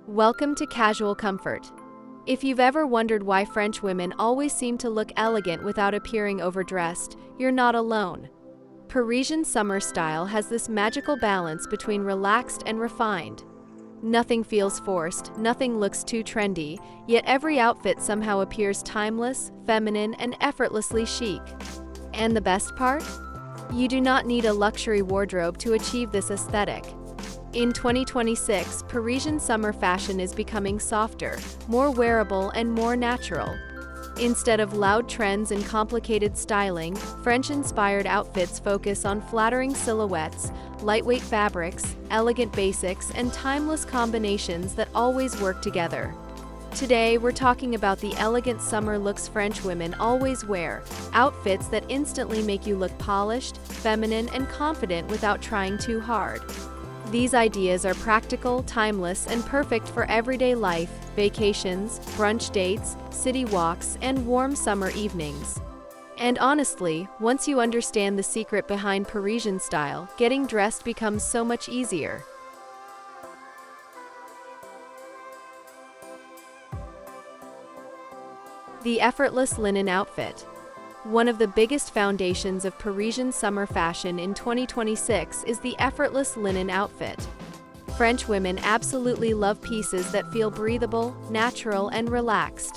Welcome to Casual Comfort. If you've ever wondered why French women always seem to look elegant without appearing overdressed, you're not alone. Parisian summer style has this magical balance between relaxed and refined. Nothing feels forced, nothing looks too trendy, yet every outfit somehow appears timeless, feminine, and effortlessly chic. And the best part? You do not need a luxury wardrobe to achieve this aesthetic. In 2026, Parisian summer fashion is becoming softer, more wearable, and more natural. Instead of loud trends and complicated styling, French-inspired outfits focus on flattering silhouettes, lightweight fabrics, elegant basics, and timeless combinations that always work together. Today, we're talking about the elegant summer looks French women always wear, outfits that instantly make you look polished, feminine, and confident without trying too hard. These ideas are practical, timeless, and perfect for everyday life, vacations, brunch dates, city walks, and warm summer evenings. And honestly, once you understand the secret behind Parisian style, getting dressed becomes so much easier. The effortless linen outfit. One of the biggest foundations of Parisian summer fashion in 2026 is the effortless linen outfit. French women absolutely love pieces that feel breathable, natural, and relaxed.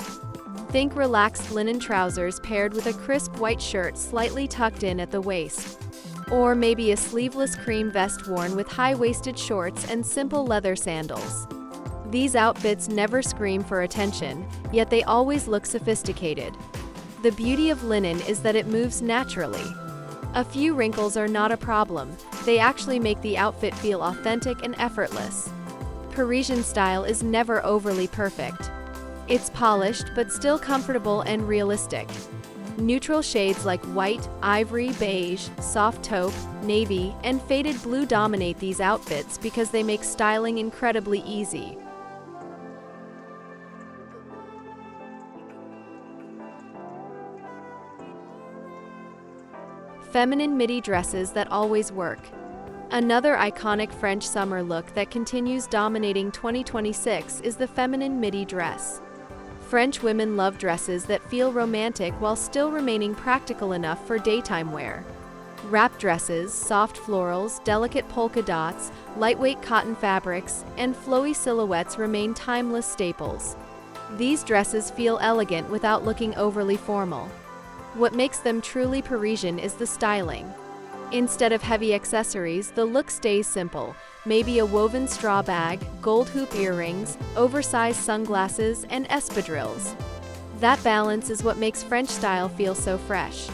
Think relaxed linen trousers paired with a crisp white shirt slightly tucked in at the waist. Or maybe a sleeveless cream vest worn with high-waisted shorts and simple leather sandals. These outfits never scream for attention, yet they always look sophisticated. The beauty of linen is that it moves naturally. A few wrinkles are not a problem, they actually make the outfit feel authentic and effortless. Parisian style is never overly perfect. It's polished but still comfortable and realistic. Neutral shades like white, ivory, beige, soft taupe, navy, and faded blue dominate these outfits because they make styling incredibly easy. Feminine midi dresses that always work. Another iconic French summer look that continues dominating 2026 is the feminine midi dress. French women love dresses that feel romantic while still remaining practical enough for daytime wear. Wrap dresses, soft florals, delicate polka dots, lightweight cotton fabrics, and flowy silhouettes remain timeless staples. These dresses feel elegant without looking overly formal. What makes them truly Parisian is the styling. Instead of heavy accessories, the look stays simple, maybe a woven straw bag, gold hoop earrings, oversized sunglasses, and espadrilles. That balance is what makes French style feel so fresh.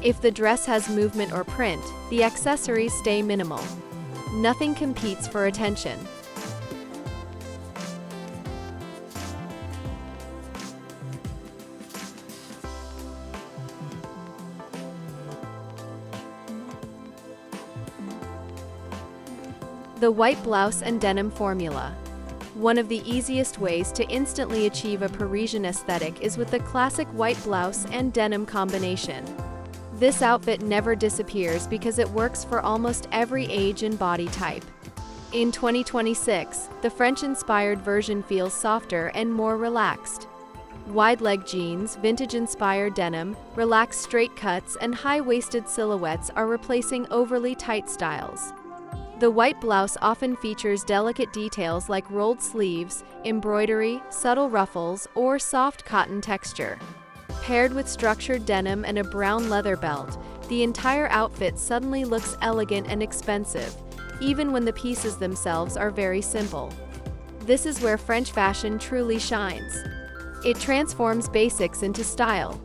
If the dress has movement or print, the accessories stay minimal. Nothing competes for attention. The white blouse and denim formula. One of the easiest ways to instantly achieve a Parisian aesthetic is with the classic white blouse and denim combination. This outfit never disappears because it works for almost every age and body type. In 2026, the French-inspired version feels softer and more relaxed. Wide-leg jeans, vintage-inspired denim, relaxed straight cuts, and high-waisted silhouettes are replacing overly tight styles. The white blouse often features delicate details like rolled sleeves, embroidery, subtle ruffles, or soft cotton texture. Paired with structured denim and a brown leather belt, the entire outfit suddenly looks elegant and expensive, even when the pieces themselves are very simple. This is where French fashion truly shines. It transforms basics into style.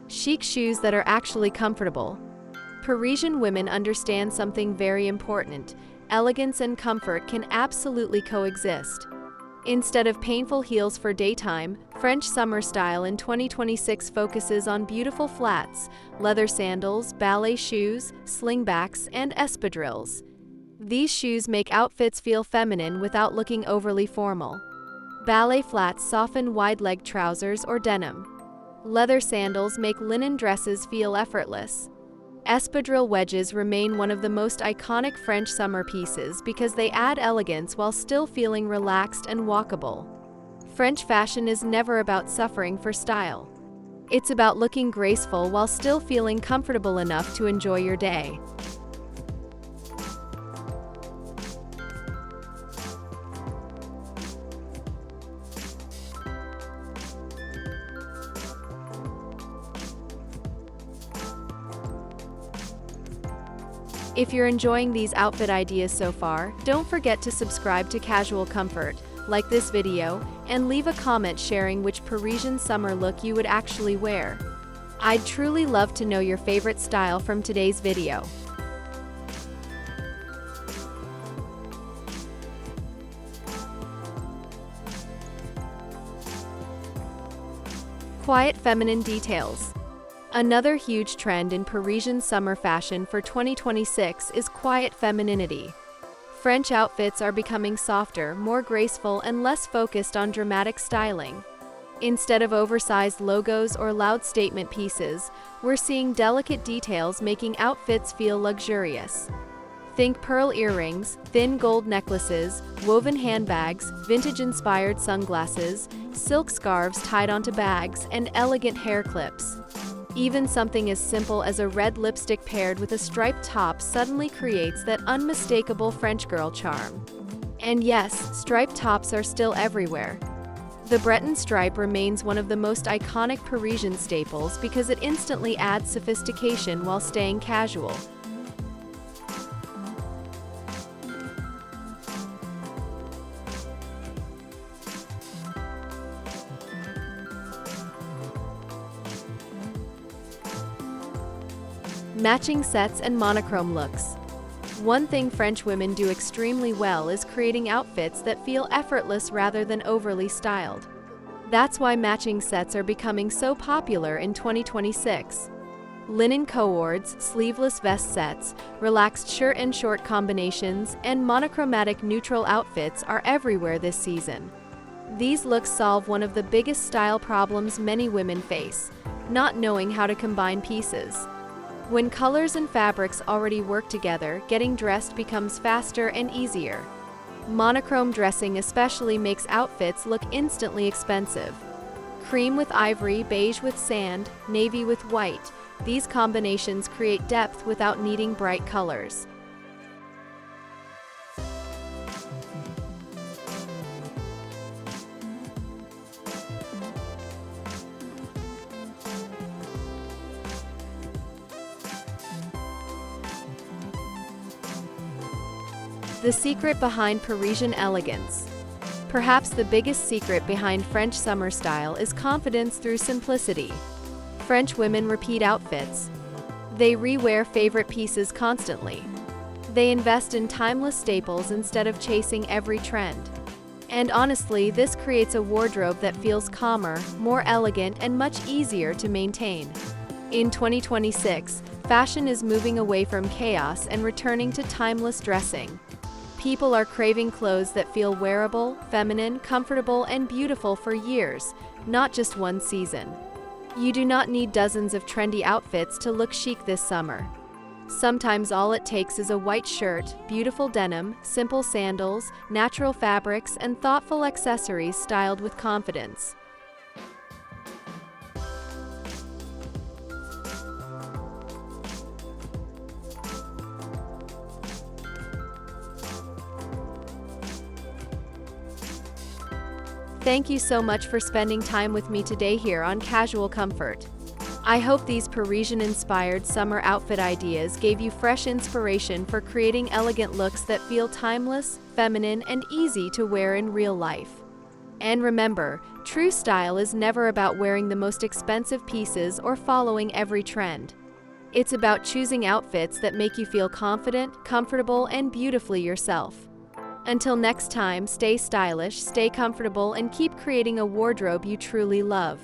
Chic shoes that are actually comfortable. Parisian women understand something very important: elegance and comfort can absolutely coexist. Instead of painful heels for daytime, French summer style in 2026 focuses on beautiful flats, leather sandals, ballet shoes, slingbacks, and espadrilles. These shoes make outfits feel feminine without looking overly formal. Ballet flats soften wide-leg trousers or denim. Leather sandals make linen dresses feel effortless. Espadrille wedges remain one of the most iconic French summer pieces because they add elegance while still feeling relaxed and walkable. French fashion is never about suffering for style. It's about looking graceful while still feeling comfortable enough to enjoy your day. If you're enjoying these outfit ideas so far, don't forget to subscribe to Casual Comfort, like this video, and leave a comment sharing which Parisian summer look you would actually wear. I'd truly love to know your favorite style from today's video. Quiet feminine details. Another huge trend in Parisian summer fashion for 2026 is quiet femininity. French outfits are becoming softer, more graceful, and less focused on dramatic styling. Instead of oversized logos or loud statement pieces, we're seeing delicate details making outfits feel luxurious. Think pearl earrings, thin gold necklaces, woven handbags, vintage-inspired sunglasses, silk scarves tied onto bags, and elegant hair clips. Even something as simple as a red lipstick paired with a striped top suddenly creates that unmistakable French girl charm. And yes, striped tops are still everywhere. The Breton stripe remains one of the most iconic Parisian staples because it instantly adds sophistication while staying casual. Matching sets and monochrome looks. One thing French women do extremely well is creating outfits that feel effortless rather than overly styled. That's why matching sets are becoming so popular in 2026. Linen cords, sleeveless vest sets, relaxed shirt and short combinations, and monochromatic neutral outfits are everywhere this season. These looks solve one of the biggest style problems many women face: not knowing how to combine pieces. When colors and fabrics already work together, getting dressed becomes faster and easier. Monochrome dressing especially makes outfits look instantly expensive. Cream with ivory, beige with sand, navy with white. These combinations create depth without needing bright colors. The secret behind Parisian elegance. Perhaps the biggest secret behind French summer style is confidence through simplicity. French women repeat outfits. They rewear favorite pieces constantly. They invest in timeless staples instead of chasing every trend. And honestly, this creates a wardrobe that feels calmer, more elegant, and much easier to maintain. In 2026, fashion is moving away from chaos and returning to timeless dressing. People are craving clothes that feel wearable, feminine, comfortable, and beautiful for years, not just one season. You do not need dozens of trendy outfits to look chic this summer. Sometimes all it takes is a white shirt, beautiful denim, simple sandals, natural fabrics, and thoughtful accessories styled with confidence. Thank you so much for spending time with me today here on Casual Comfort. I hope these Parisian-inspired summer outfit ideas gave you fresh inspiration for creating elegant looks that feel timeless, feminine, and easy to wear in real life. And remember, true style is never about wearing the most expensive pieces or following every trend. It's about choosing outfits that make you feel confident, comfortable, and beautifully yourself. Until next time, stay stylish, stay comfortable, and keep creating a wardrobe you truly love.